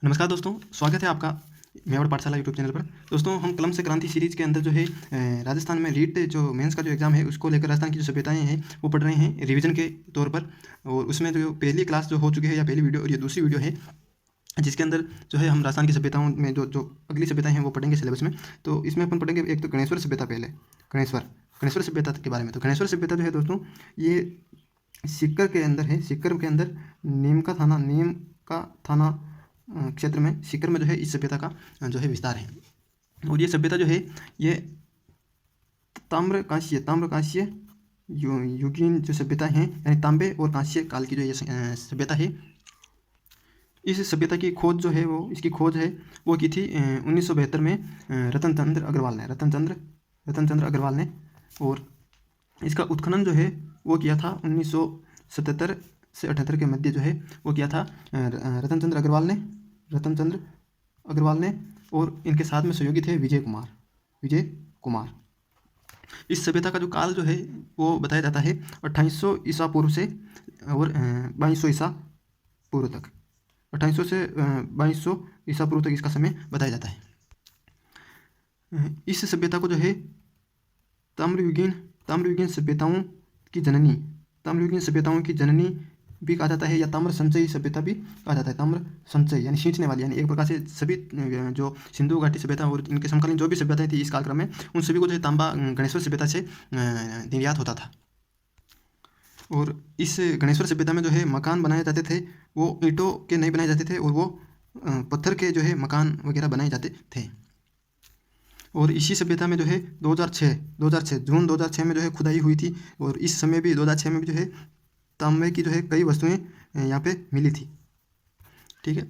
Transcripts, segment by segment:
नमस्कार दोस्तों, स्वागत है आपका मेवाड़ पाठशाला यूट्यूब चैनल पर। दोस्तों, हम कलम से क्रांति सीरीज़ के अंदर जो है राजस्थान में रीट जो मेंस का जो एग्ज़ाम है उसको लेकर राजस्थान की जो सभ्यताएँ हैं वो पढ़ रहे हैं रिवीजन के तौर पर। और उसमें जो पहली क्लास जो हो चुकी है या पहली वीडियो और ये दूसरी वीडियो है जिसके अंदर जो है हम राजस्थान की सभ्यताओं में जो जो अगली सभ्यताएँ हैं वो पढ़ेंगे सिलेबस में। तो इसमें अपन पढ़ेंगे एक तो गणेश्वर सभ्यता पहले। गणेश्वर गणेश्वर सभ्यता के बारे में। तो गणेश्वर सभ्यता जो है दोस्तों ये सीकर के अंदर है। सीकर के अंदर नीम का थाना क्षेत्र में सीकर में जो है इस सभ्यता का जो है विस्तार है। और ये सभ्यता जो है ये ताम्र कांस्य युगीन जो सभ्यता है यानी तांबे और कांस्य काल की जो ये सभ्यता है। इस सभ्यता की खोज जो है वो इसकी खोज है वो की थी 1972 में रतन चंद्र अग्रवाल ने। और इसका उत्खनन जो है वो किया था 1977 से 78 के मध्य जो है वो किया था रतन चंद्र अग्रवाल ने। और इनके साथ में सहयोगी थे विजय कुमार। इस सभ्यता का जो काल जो है वो बताया जाता है 2800 ईसा पूर्व से और 2200 ईसा पूर्व तक। 2800 से 2200 ईसा पूर्व तक इसका समय बताया जाता है। इस सभ्यता को जो है ताम्रयुगीन सभ्यताओं की जननी भी कहा जाता है या ताम्र संचयी सभ्यता भी कहा जाता है। ताम्र संचयी यानी खींचने वाली, यानी एक प्रकार से सभी जो सिंधु घाटी सभ्यता और इनके समकालीन जो भी सभ्यताएं थी इस कालक्रम में उन सभी को जो है तांबा गणेश्वर सभ्यता से निर्यात होता था। और इस गणेश्वर सभ्यता में जो है मकान बनाए जाते थे वो ईंटों के नहीं बनाए जाते थे और वो पत्थर के जो है मकान वगैरह बनाए जाते थे। और इसी सभ्यता में जो है 2006 जून 2006 में जो है खुदाई हुई थी। और इस समय भी 2006 में भी जो है तांबे की जो है कई वस्तुएं यहाँ पे मिली थी। ठीक है।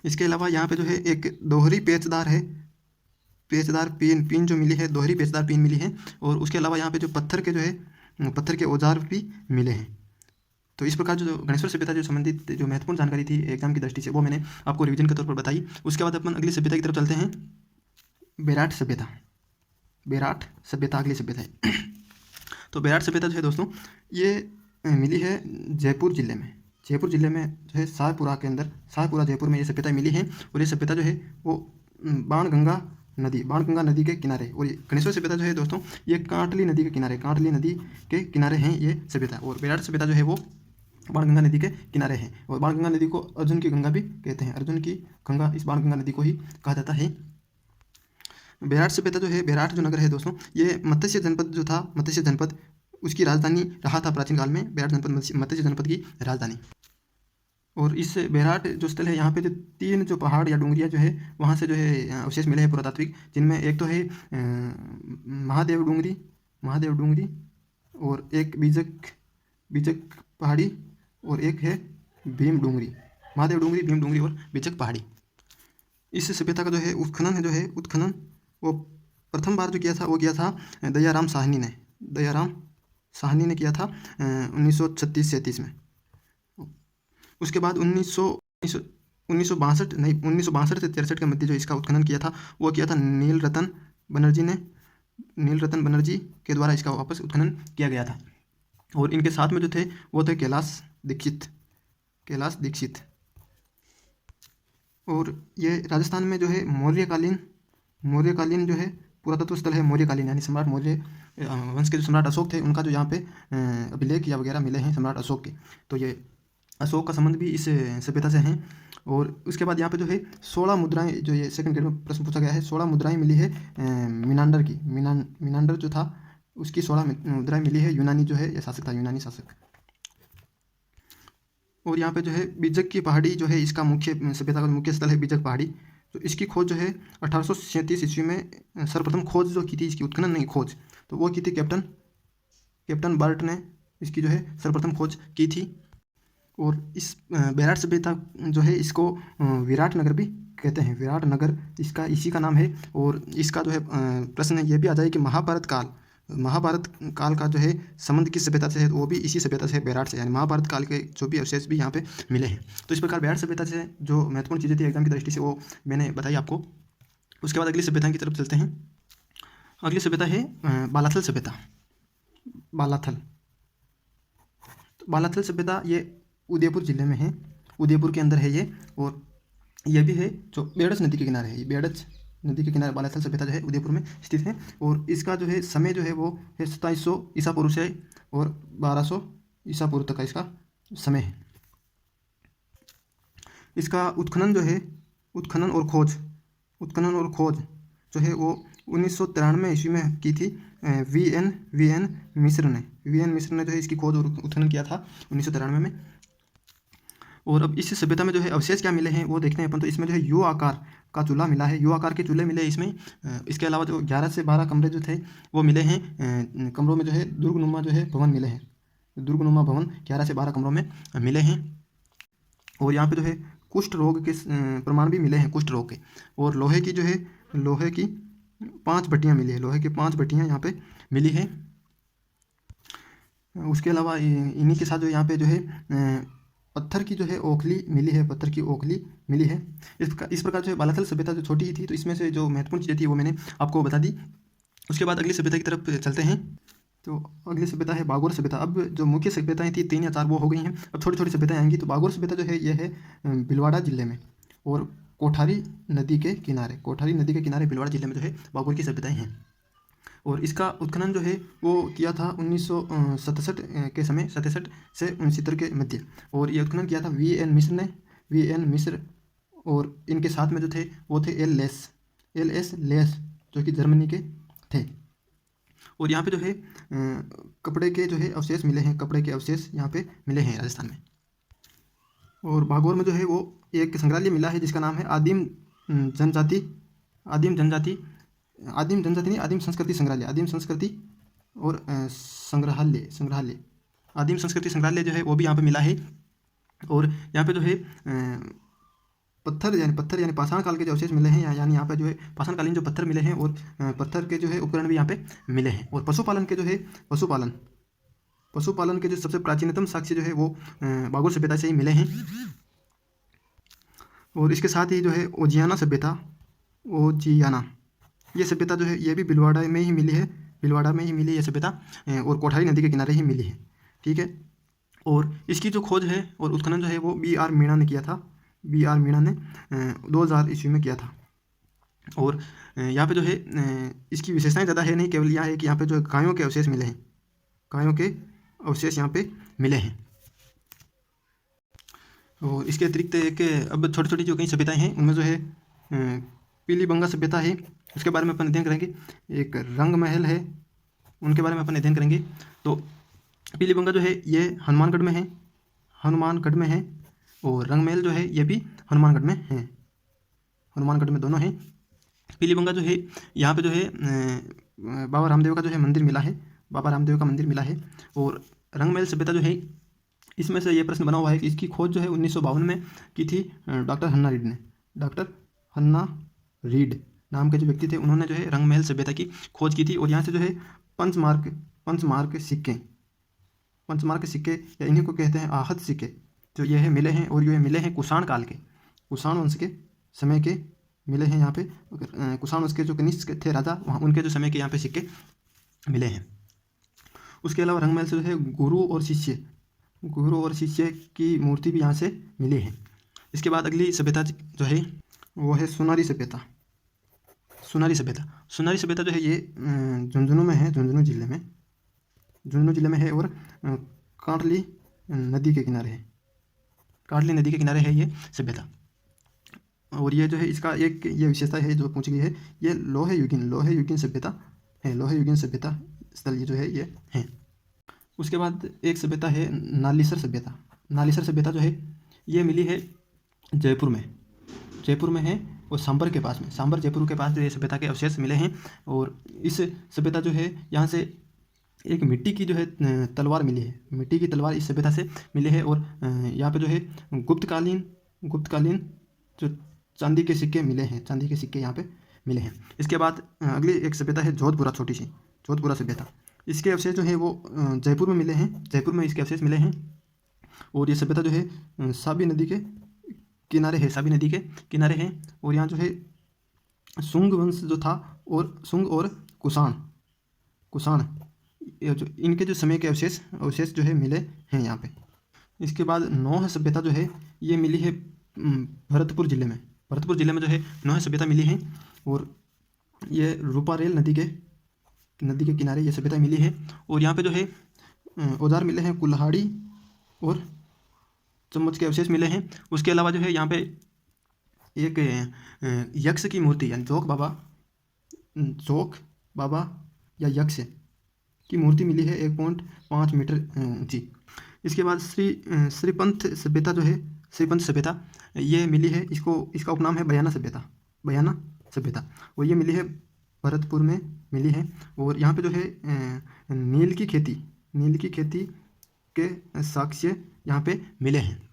इसके अलावा यहाँ पे जो है एक दोहरी पेचदार पिन जो मिली है, दोहरी पेचदार पिन मिली है। और उसके अलावा यहाँ पे जो पत्थर के औजार भी मिले हैं। तो इस प्रकार जो गणेश्वर सभ्यता जो संबंधित जो महत्वपूर्ण जानकारी थी एग्जाम की दृष्टि से वो मैंने आपको रिवीजन के तौर पर बताई। उसके बाद अपन अगली सभ्यता की तरफ चलते हैं। बेराट सभ्यता अगली सभ्यता है। तो बेराट सभ्यता जो है दोस्तों ये मिली है जयपुर जिले में जो है शाहपुरा जयपुर में ये सभ्यता मिली है। और ये सभ्यता जो है वो बाणगंगा नदी के किनारे। और ये गणेश्वर सभ्यता जो है दोस्तों ये कांटली नदी के किनारे हैं ये सभ्यता। और बेराट सभ्यता जो है वो बाणगंगा नदी के किनारे हैं। और बाणगंगा नदी को अर्जुन की गंगा भी कहते हैं। अर्जुन की गंगा इस बाणगंगा नदी को ही कहा जाता है। बेराट सभ्यता जो है, बेराट जो नगर है दोस्तों ये मत्स्य जनपद उसकी राजधानी रहा था प्राचीन काल में। बेराट जनपद मत्स्य जनपद की राजधानी। और इस बेराट जो स्थल है यहाँ पे जो 3 जो पहाड़ या डूंगरियाँ जो है वहाँ से जो है अवशेष मिले हैं पुरातात्विक, जिनमें एक तो है महादेव डूंगरी और एक बीजक पहाड़ी और एक है भीम डूंगरी। महादेव डूंगरी, भीम डूंगरी और बीजक पहाड़ी। इस सभ्यता का जो है उत्खनन वो प्रथम बार जो किया था वो किया था दयाराम साहनी ने किया था 1936 में। उसके बाद 1962 से 63 के मध्य जो इसका उत्खनन किया था वो किया था नील रतन बनर्जी के द्वारा इसका वापस उत्खनन किया गया था। और इनके साथ में जो थे वो थे कैलाश दीक्षित। और ये राजस्थान में जो है मौर्यकालीन जो है पुरातत्व स्थल है। मौर्यकालीन यानी सम्राट मौर्य वंश के जो सम्राट अशोक थे उनका जो यहाँ पे अभिलेख या वगैरह मिले हैं सम्राट अशोक के। तो ये अशोक का संबंध भी इस सभ्यता से हैं। और उसके बाद यहाँ पे जो है 16 मुद्राएं, जो ये सेकंड ग्रेड में प्रश्न पूछा गया है, 16 मुद्राएं मिली है मीनांडर की। मीनांडर जो था उसकी 16 मुद्राएं मिली है। यूनानी जो है ये शासक था, यूनानी शासक। और यहाँ पे जो है बीजक की पहाड़ी जो है इसका सभ्यता का मुख्य स्थल है बीजक पहाड़ी। तो इसकी खोज जो है 1837 ईस्वी में सर्वप्रथम खोज जो की थी, इसकी उत्खनन नहीं खोज, तो वो की थी कैप्टन बर्ट ने इसकी जो है सर्वप्रथम खोज की थी। और इस बेराट सभ्यता जो है इसको विराट नगर भी कहते हैं। विराट नगर इसका इसी का नाम है। और इसका जो है प्रश्न ये भी आ जाए कि महाभारत काल का जो है संबंध किस सभ्यता से है, तो वो भी इसी सभ्यता से है, बेराट से। यानी महाभारत काल के जो भी अवशेष भी यहाँ पे मिले हैं। तो इस प्रकार बेराट सभ्यता से जो महत्वपूर्ण चीज़ें थी एग्जाम की दृष्टि से वो मैंने बताई आपको। उसके बाद अगली सभ्यता की तरफ चलते हैं। अगली सभ्यता है बालाथल सभ्यता। बालाथल सभ्यता ये उदयपुर जिले में है, उदयपुर के अंदर है ये। और ये भी है जो बेड़च नदी के किनारे है। ये बेड़च नदी के किनारे बालाथल सभ्यता जो है उदयपुर में स्थित है। और इसका जो है समय जो है वो है 2700 ईसा पूर्व से और 1200 ईसा पूर्व तक का इसका समय है। इसका उत्खनन जो है, उत्खनन और खोज जो है वो 1993 ईस्वी में की थी। वी एन मिश्र ने जो है इसकी खोज और उत्खनन किया था 1993 में। और अब इस सभ्यता में जो है अवशेष क्या मिले हैं वो देखते हैं अपन। तो इसमें जो है यू आकार का चूल्हा मिला है, यू आकार के चूल्हे मिले इसमें। इसके अलावा जो 11 से 12 कमरे जो थे वो मिले हैं। कमरों में जो है दुर्गनुमा जो है भवन मिले हैं, दुर्गनुमा भवन 11 से 12 कमरों में मिले हैं। और यहाँ पे जो है कुष्ठ रोग के प्रमाण भी मिले हैं, कुष्ठ रोग के। और लोहे की जो है, लोहे की 5 भट्टियाँ मिली है, लोहे की 5 भट्टियाँ यहाँ पे मिली है। उसके अलावा इन्हीं के साथ जो यहाँ पे जो है पत्थर की जो है ओखली मिली है, पत्थर की ओखली मिली है। इस प्रकार जो है बालाथल सभ्यता जो छोटी ही थी, तो इसमें से जो महत्वपूर्ण चीज़ें थी वो मैंने आपको बता दी। उसके बाद अगली सभ्यता की तरफ चलते हैं। तो अगली सभ्यता है बागोर सभ्यता। अब जो मुख्य सभ्यताएं थी 3 या 4 वो हो गई हैं, अब छोटी छोटी सभ्यताएं आएंगी। तो बागोर सभ्यता जो है ये है भीलवाड़ा जिले में और कोठारी नदी के किनारे भीलवाड़ा जिले में जो है बागोर की सभ्यताएं हैं। और इसका उत्खनन जो है वो किया था 1967 के समय, 67 से 69 के मध्य। और ये उत्खनन किया था वी एन मिश्र। और इनके साथ में जो थे वो थे एल एस लेस जो कि जर्मनी के थे। और यहाँ पे जो है कपड़े के जो है अवशेष मिले हैं, कपड़े के अवशेष यहाँ पे मिले हैं राजस्थान में। और भागौर में जो है वो एक संग्रहालय मिला है जिसका नाम है आदिम जनजाति नहीं, आदिम संस्कृति संग्रहालय, आदिम संस्कृति और संग्रहालय आदिम संस्कृति संग्रहालय जो है वो भी यहाँ पे मिला है। और यहाँ पे जो है पत्थर यानी पाषाण काल के जो अवशेष मिले हैं, यानी यहाँ पे जो है पाषाणकालीन जो पत्थर मिले हैं और पत्थर के जो है उपकरण भी यहाँ पे मिले हैं। और पशुपालन के जो है पशुपालन के जो सबसे प्राचीनतम साक्ष्य जो है वो बागुर सभ्यता से ही मिले हैं। और इसके साथ ही जो है ओजियाना सभ्यता, ये सभ्यता जो है ये भी भीलवाड़ा में ही मिली है, ये सभ्यता और कोठारी नदी के किनारे ही मिली है, ठीक है। और इसकी जो खोज है और उत्खनन जो है वो B.R. मीणा ने किया था, 2000 ईस्वी में किया था। और यहाँ पे जो है इसकी विशेषताएं ज़्यादा है नहीं, केवल यह है कि यहाँ पे जो गायों के अवशेष मिले हैं, गायों के अवशेष यहाँ पे मिले हैं। और इसके अतिरिक्त एक अब छोटी छोटी जो कई सभ्यताएं हैं उनमें जो है पीलीबंगा सभ्यता है, उसके बारे में अपन अध्ययन करेंगे। एक रंग महल है, उनके बारे में अपन अध्ययन करेंगे। तो पीलीबंगा जो है ये हनुमानगढ़ में है और रंग महल जो है ये भी हनुमानगढ़ में है, हनुमानगढ़ में दोनों हैं। पीलीबंगा जो है यहाँ पे जो है बाबा रामदेव का जो है मंदिर मिला है, बाबा रामदेव का मंदिर मिला है। और रंग महल सभ्यता जो है इसमें से ये प्रश्न बना हुआ है कि इसकी खोज जो है 1952 में की थी डॉक्टर हन्ना रीड ने। डॉक्टर हन्ना रीड नाम के जो व्यक्ति थे उन्होंने जो है रंग महल सभ्यता की खोज की थी। और यहाँ से जो है पंचमार्क सिक्के या इन्हीं को कहते हैं आहत सिक्के जो ये है मिले हैं। और ये मिले हैं कुषाण काल के, कुषाण वंश के समय के मिले हैं यहाँ पे। कुषाण वंश के जो कनिष्क थे राजा, वहाँ उनके जो समय के यहाँ पे सिक्के मिले हैं। उसके अलावा रंग महल से जो है गुरु और शिष्य की मूर्ति भी यहाँ से मिली है। इसके बाद अगली सभ्यता जो है वो है सुनारी सभ्यता जो है ये झुंझुनू में है, झुंझुनू जिले में है और कांटली नदी के किनारे है ये सभ्यता। और ये जो है इसका एक ये विशेषता है जो पूछी गई है, ये लोहे युगीन सभ्यता है, लोहे युगीन सभ्यता स्थल ये जो है ये है। उसके बाद एक सभ्यता है नालीसर सभ्यता जो है ये मिली है जयपुर में है और सांबर जयपुर के पास जो ये सभ्यता के अवशेष मिले हैं। और इस सभ्यता जो है यहाँ से एक मिट्टी की जो है तलवार मिली है, मिट्टी की तलवार इस सभ्यता से मिली है। और यहाँ पे जो है गुप्तकालीन जो चांदी के सिक्के मिले हैं, चांदी के सिक्के यहाँ पे मिले हैं। इसके बाद अगली एक सभ्यता है जोधपुरा सभ्यता। इसके अवशेष जो है वो जयपुर में मिले हैं, जयपुर में इसके अवशेष मिले हैं। और ये सभ्यता जो है साबी नदी के किनारे है। और यहाँ जो है सुंग वंश जो था और सुंग और कुषाण जो इनके जो समय के अवशेष जो है मिले हैं यहाँ पे। इसके बाद नौह सभ्यता जो है ये मिली है भरतपुर जिले में, भरतपुर जिले में जो है नोहे सभ्यता मिली है। और ये रूपारेल नदी के किनारे ये सभ्यता मिली है। और यहाँ पे जो है औजार मिले हैं, कुल्हाड़ी और चम्मच के अवशेष मिले हैं। उसके अलावा जो है यहाँ पे एक यक्ष की मूर्ति यानी जोक बाबा या यक्ष की मूर्ति मिली है 1.5 मीटर ऊंची। इसके बाद श्रीपंथ सभ्यता जो है, श्रीपंथ सभ्यता ये मिली है, इसका उपनाम है बयाना सभ्यता। और ये मिली है भरतपुर में मिली है। और यहाँ पे जो है नील की खेती के साक्ष्य यहाँ पे मिले हैं।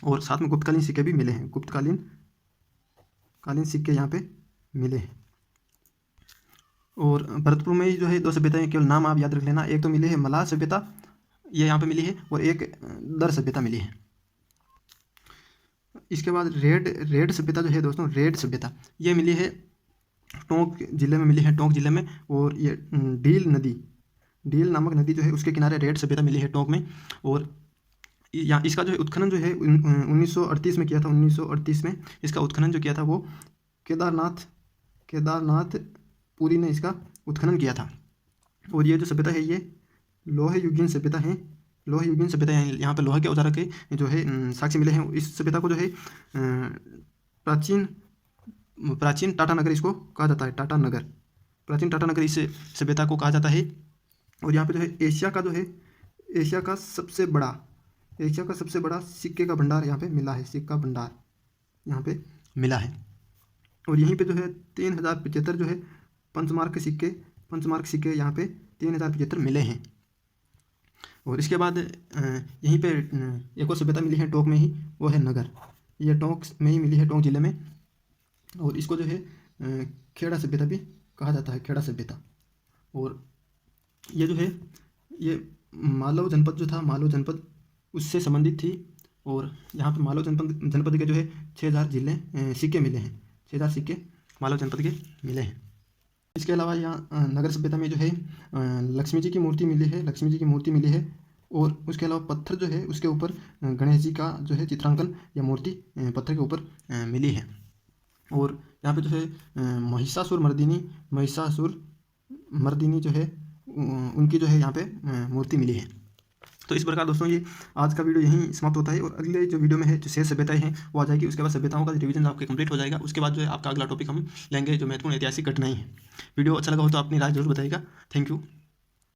और साथ में गुप्तकालीन सिक्के भी मिले हैं, गुप्तकालीन सिक्के यहाँ पे मिले हैं। और भरतपुर में ही जो है 2 सभ्यताएं, केवल नाम आप याद रख लेना। एक तो मिली है मलाह सभ्यता, ये यहाँ पे मिली है, और एक दर सभ्यता मिली है। इसके बाद रेड सभ्यता जो है दोस्तों, रेड सभ्यता ये मिली है टोंक जिले में मिली है, टोंक जिले में। और ये डील नामक नदी जो है उसके किनारे रेड सभ्यता मिली है टोंक में। और यहाँ इसका जो है उत्खनन जो है 1938 में किया था। 1938 में इसका उत्खनन जो किया था वो केदारनाथ पुरी ने इसका उत्खनन किया था। और ये जो सभ्यता है ये लोह युगीन सभ्यता है। यहाँ पे लोहे के औजार के जो है साक्ष्य मिले हैं। इस सभ्यता को जो है प्राचीन टाटा नगर इसको कहा जाता है, प्राचीन टाटा नगर इस सभ्यता को कहा जाता है। और यहाँ पे जो है एशिया का सबसे बड़ा सिक्के का भंडार यहाँ पे मिला है, सिक्का भंडार यहाँ पे मिला है। और यहीं पे जो है 3075 जो है पंचमार्क सिक्के यहाँ पे 3075 मिले हैं। और इसके बाद यहीं पे एक और सभ्यता मिली है टोंक में ही, वो है नगर। ये टोंक में ही मिली है, टोंक जिले में। और इसको जो है खेड़ा सभ्यता भी कहा जाता है, खेड़ा सभ्यता। और ये जो है ये मालव जनपद जो था, मालव जनपद उससे संबंधित थी। और यहाँ पे मालव जनपद के जो है 6000 सिक्के मिले हैं, 6000 सिक्के मालव जनपद के मिले हैं। इसके अलावा यहाँ नगर सभ्यता में जो है लक्ष्मी जी की मूर्ति मिली है। और उसके अलावा पत्थर जो है उसके ऊपर गणेश जी का जो है चित्रांकन या मूर्ति पत्थर के ऊपर मिली है। और यहाँ पे जो है महिषासुर मर्दिनी जो है उनकी जो है यहाँ पे मूर्ति मिली है। तो इस प्रकार दोस्तों ये आज का वीडियो यहीं समाप्त होता है। और अगले जो वीडियो में है जो शेष सभ्यताएं हैं वो आ जाएगी। उसके बाद सभ्यताओं का रिवीजन आपके कंप्लीट हो जाएगा। उसके बाद जो है आपका अगला टॉपिक हम लेंगे जो महत्वपूर्ण ऐतिहासिक घटनाएं हैं। वीडियो अच्छा लगा हो तो अपनी राय जरूर बताइएगा। Thank you.